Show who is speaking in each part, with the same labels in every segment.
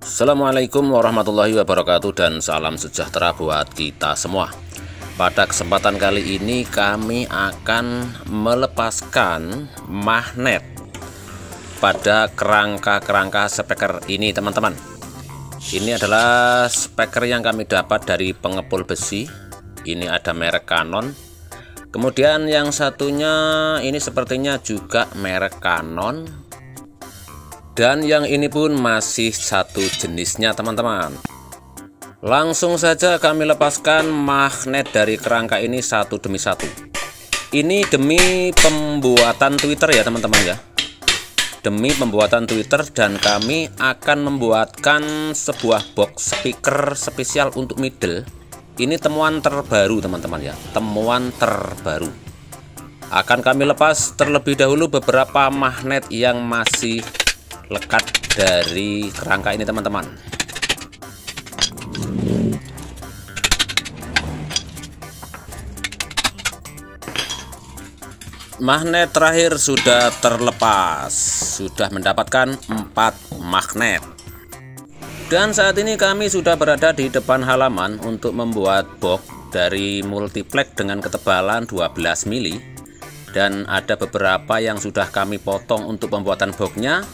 Speaker 1: Assalamualaikum warahmatullahi wabarakatuh dan salam sejahtera buat kita semua. Pada kesempatan kali ini kami akan melepaskan magnet pada kerangka-kerangka speaker ini, teman-teman. Ini adalah speaker yang kami dapat dari pengepul besi. Ini ada merek Canon. Kemudian yang satunya ini sepertinya juga merek Canon. Dan yang ini pun masih satu jenisnya, teman-teman. Langsung saja kami lepaskan magnet dari kerangka ini satu demi satu. Ini demi pembuatan Twitter ya, teman-teman ya. Demi pembuatan Twitter, dan kami akan membuatkan sebuah box speaker spesial untuk middle. Ini temuan terbaru, teman-teman ya. Temuan terbaru. Akan kami lepas terlebih dahulu beberapa magnet yang masih lekat dari kerangka ini, teman-teman. Magnet terakhir sudah terlepas, sudah mendapatkan 4 magnet. Dan saat ini kami sudah berada di depan halaman untuk membuat box dari multiplex dengan ketebalan 12 mili. Dan ada beberapa yang sudah kami potong untuk pembuatan boxnya.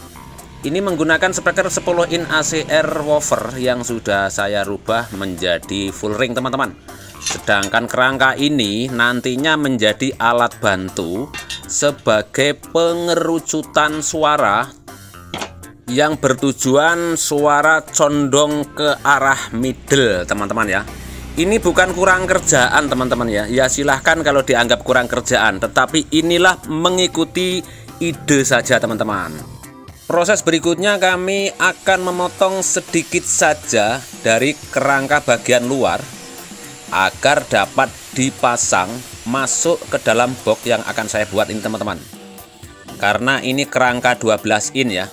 Speaker 1: Ini menggunakan speaker 10 in ACR woofer yang sudah saya rubah menjadi full ring, teman-teman. Sedangkan kerangka ini nantinya menjadi alat bantu sebagai pengerucutan suara yang bertujuan suara condong ke arah middle, teman-teman ya. Ini bukan kurang kerjaan, teman-teman ya. Ya silahkan kalau dianggap kurang kerjaan, tetapi inilah mengikuti ide saja, teman-teman. Proses berikutnya kami akan memotong sedikit saja dari kerangka bagian luar agar dapat dipasang masuk ke dalam box yang akan saya buat ini, teman-teman. Karena ini kerangka 12 in ya.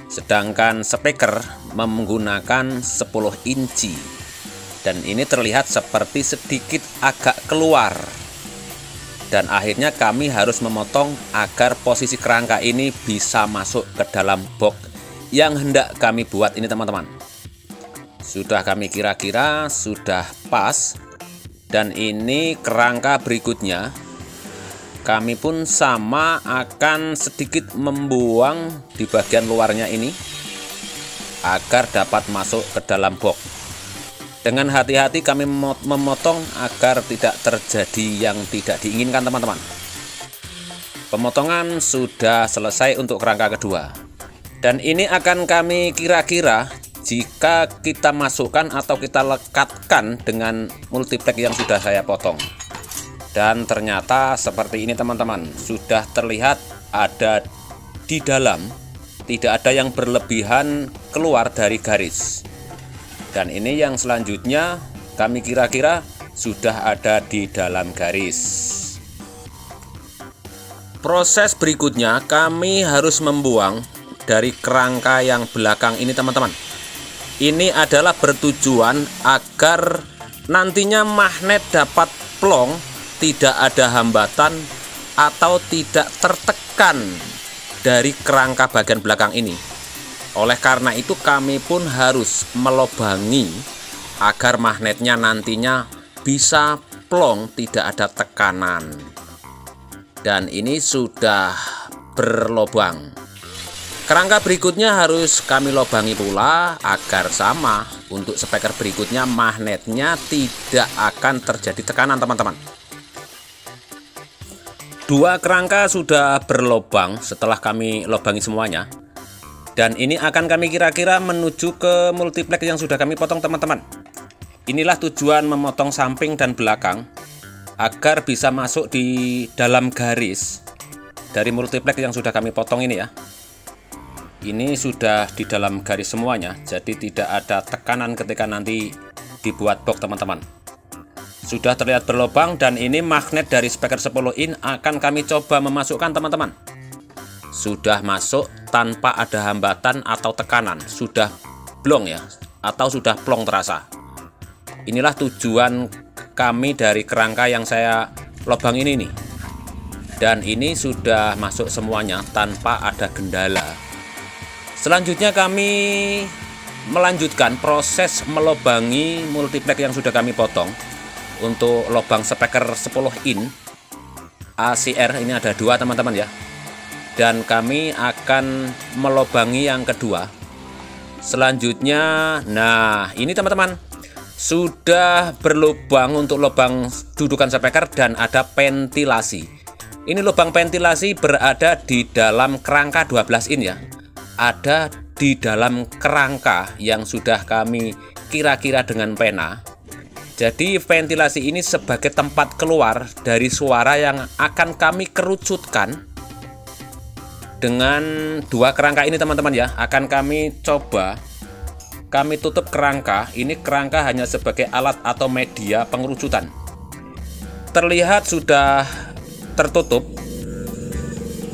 Speaker 1: Sedangkan speaker menggunakan 10 inci. Dan ini terlihat seperti sedikit agak keluar. Dan akhirnya kami harus memotong agar posisi kerangka ini bisa masuk ke dalam box yang hendak kami buat ini, teman-teman. Sudah kami kira-kira sudah pas. Dan ini kerangka berikutnya. Kami pun sama akan sedikit membuang di bagian luarnya ini agar dapat masuk ke dalam box. Dengan hati-hati kami memotong agar tidak terjadi yang tidak diinginkan, teman-teman. Pemotongan sudah selesai untuk kerangka kedua. Dan ini akan kami kira-kira jika kita masukkan atau kita lekatkan dengan multiplex yang sudah saya potong. Dan ternyata seperti ini, teman-teman. Sudah terlihat ada di dalam, tidak ada yang berlebihan keluar dari garis. Dan ini yang selanjutnya kami kira-kira sudah ada di dalam garis. Proses berikutnya kami harus membuang dari kerangka yang belakang ini, teman-teman. Ini adalah bertujuan agar nantinya magnet dapat plong, tidak ada hambatan atau tidak tertekan dari kerangka bagian belakang ini. Oleh karena itu kami pun harus melobangi agar magnetnya nantinya bisa plong, tidak ada tekanan. Dan ini sudah berlobang. Kerangka berikutnya harus kami lobangi pula agar sama untuk speaker berikutnya magnetnya tidak akan terjadi tekanan, teman-teman. 2 kerangka sudah berlobang setelah kami lobangi semuanya. Dan ini akan kami kira-kira menuju ke multiplex yang sudah kami potong, teman-teman. Inilah tujuan memotong samping dan belakang agar bisa masuk di dalam garis dari multiplex yang sudah kami potong ini ya. Ini sudah di dalam garis semuanya, jadi tidak ada tekanan ketika nanti dibuat box, teman-teman. Sudah terlihat berlubang, dan ini magnet dari speaker 10 in akan kami coba memasukkan, teman-teman. Sudah masuk tanpa ada hambatan atau tekanan, sudah blong ya, atau sudah plong terasa. Inilah tujuan kami dari kerangka yang saya lubang ini nih. Dan ini sudah masuk semuanya tanpa ada kendala. Selanjutnya kami melanjutkan proses melobangi multiplex yang sudah kami potong untuk lubang speaker 10 in ACR. Ini ada 2 teman-teman ya, dan kami akan melobangi yang kedua selanjutnya. Nah, ini teman-teman sudah berlubang untuk lubang dudukan speaker dan ada ventilasi. Ini lubang ventilasi berada di dalam kerangka 12 in ya, ada di dalam kerangka yang sudah kami kira-kira dengan pena. Jadi ventilasi ini sebagai tempat keluar dari suara yang akan kami kerucutkan dengan 2 kerangka ini teman-teman ya. Akan kami coba kami tutup kerangka. Ini kerangka hanya sebagai alat atau media pengerucutan. Terlihat sudah tertutup.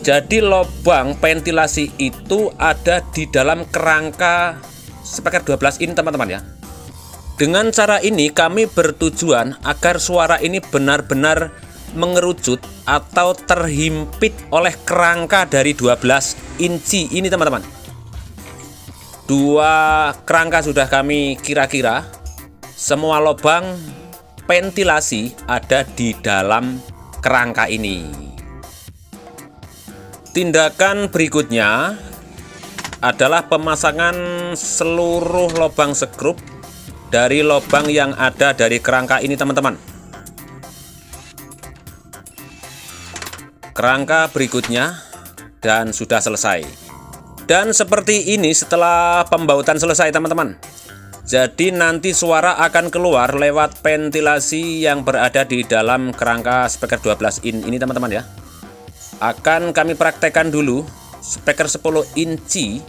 Speaker 1: Jadi lubang ventilasi itu ada di dalam kerangka speaker 12 in teman-teman ya. Dengan cara ini kami bertujuan agar suara ini benar-benar mengerucut atau terhimpit oleh kerangka dari 12 inci ini teman-teman. 2 kerangka sudah kami kira-kira. Semua lubang ventilasi ada di dalam kerangka ini. Tindakan berikutnya adalah pemasangan seluruh lubang skrup dari lubang yang ada dari kerangka ini teman-teman. Kerangka berikutnya dan sudah selesai. Dan seperti ini setelah pembautan selesai teman-teman. Jadi nanti suara akan keluar lewat ventilasi yang berada di dalam kerangka speaker 12 in ini teman-teman ya. Akan kami praktekkan dulu speaker 10 inci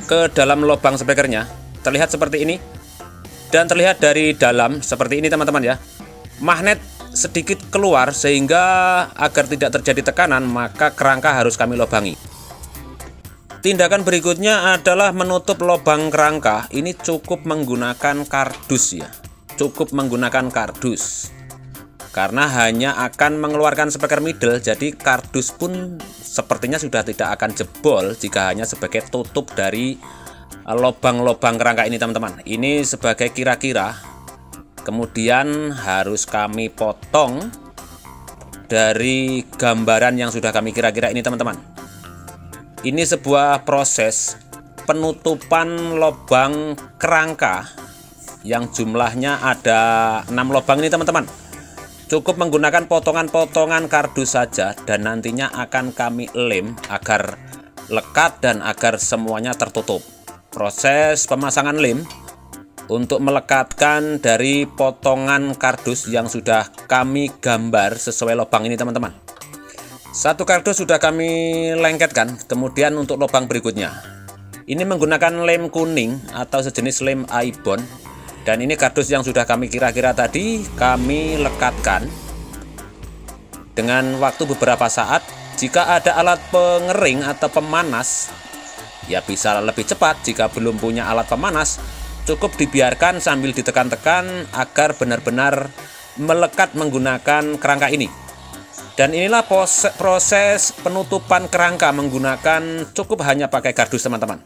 Speaker 1: ke dalam lubang speakernya. Terlihat seperti ini. Dan terlihat dari dalam seperti ini teman-teman ya. Magnet sedikit keluar sehingga agar tidak terjadi tekanan maka kerangka harus kami lubangi. Tindakan berikutnya adalah menutup lubang kerangka. Ini cukup menggunakan kardus ya. Cukup menggunakan kardus. Karena hanya akan mengeluarkan speaker middle, jadi kardus pun sepertinya sudah tidak akan jebol jika hanya sebagai tutup dari lubang-lubang kerangka ini teman-teman. Ini sebagai kira-kira. Kemudian harus kami potong dari gambaran yang sudah kami kira-kira ini teman-teman. Ini sebuah proses penutupan lubang kerangka yang jumlahnya ada 6 lubang ini teman-teman. Cukup menggunakan potongan-potongan kardus saja dan nantinya akan kami lem agar lekat dan agar semuanya tertutup. Proses pemasangan lem untuk melekatkan dari potongan kardus yang sudah kami gambar sesuai lubang ini teman-teman. 1 kardus sudah kami lengketkan. Kemudian untuk lubang berikutnya ini menggunakan lem kuning atau sejenis lem ibon. Dan ini kardus yang sudah kami kira-kira tadi kami lekatkan dengan waktu beberapa saat. Jika ada alat pengering atau pemanas ya bisa lebih cepat. Jika belum punya alat pemanas cukup dibiarkan sambil ditekan-tekan agar benar-benar melekat menggunakan kerangka ini. Dan inilah proses penutupan kerangka menggunakan cukup hanya pakai kardus teman-teman.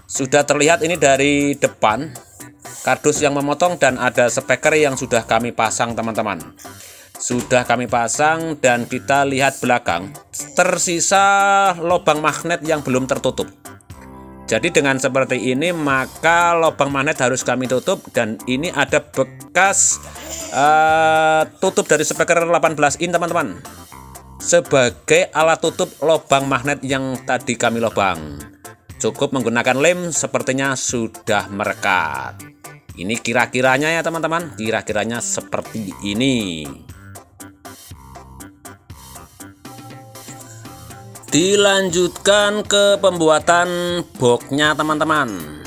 Speaker 1: Sudah terlihat ini dari depan kardus yang memotong dan ada speaker yang sudah kami pasang teman-teman. Sudah kami pasang dan kita lihat belakang tersisa lubang magnet yang belum tertutup. Jadi dengan seperti ini maka lubang magnet harus kami tutup. Dan ini ada bekas tutup dari speaker 18 in teman-teman, sebagai alat tutup lubang magnet yang tadi kami lubang. Cukup menggunakan lem, sepertinya sudah merekat. Ini kira-kiranya ya teman-teman, kira-kiranya seperti ini. Dilanjutkan ke pembuatan boxnya teman-teman.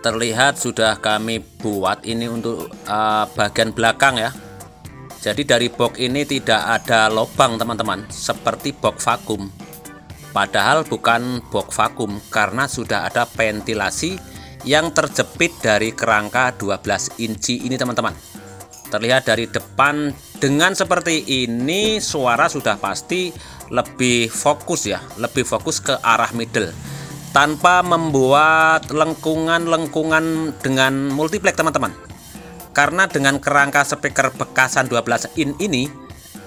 Speaker 1: Terlihat sudah kami buat ini untuk bagian belakang ya. Jadi dari box ini tidak ada lubang teman-teman, seperti box vakum. Padahal bukan box vakum karena sudah ada ventilasi yang terjepit dari kerangka 12 inci ini teman-teman. Terlihat dari depan. Dengan seperti ini suara sudah pasti lebih fokus ya, lebih fokus ke arah middle. tanpa membuat lengkungan-lengkungan dengan multiplex teman-teman. Karena dengan kerangka speaker bekasan 12 in ini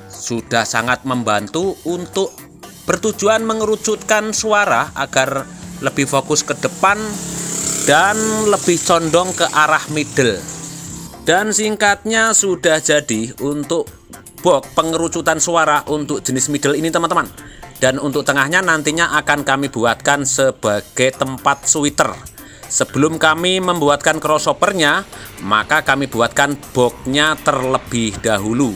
Speaker 1: sudah sangat membantu untuk bertujuan mengerucutkan suara agar lebih fokus ke depan dan lebih condong ke arah middle. Dan singkatnya sudah jadi untuk box pengerucutan suara untuk jenis middle ini teman-teman. Dan untuk tengahnya nantinya akan kami buatkan sebagai tempat switcher. Sebelum kami membuatkan crossovernya, maka kami buatkan boxnya terlebih dahulu.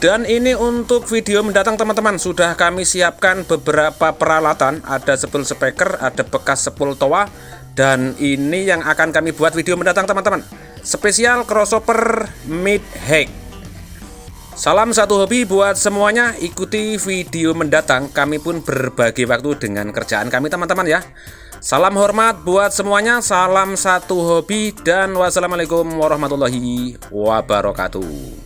Speaker 1: Dan ini untuk video mendatang teman-teman, sudah kami siapkan beberapa peralatan. Ada spool speaker, ada bekas spool toa, dan ini yang akan kami buat video mendatang teman-teman. Spesial crossover mid hack. Salam satu hobi buat semuanya. Ikuti video mendatang. Kami pun berbagi waktu dengan kerjaan kami teman-teman ya. Salam hormat buat semuanya. Salam satu hobi dan wassalamualaikum warahmatullahi wabarakatuh.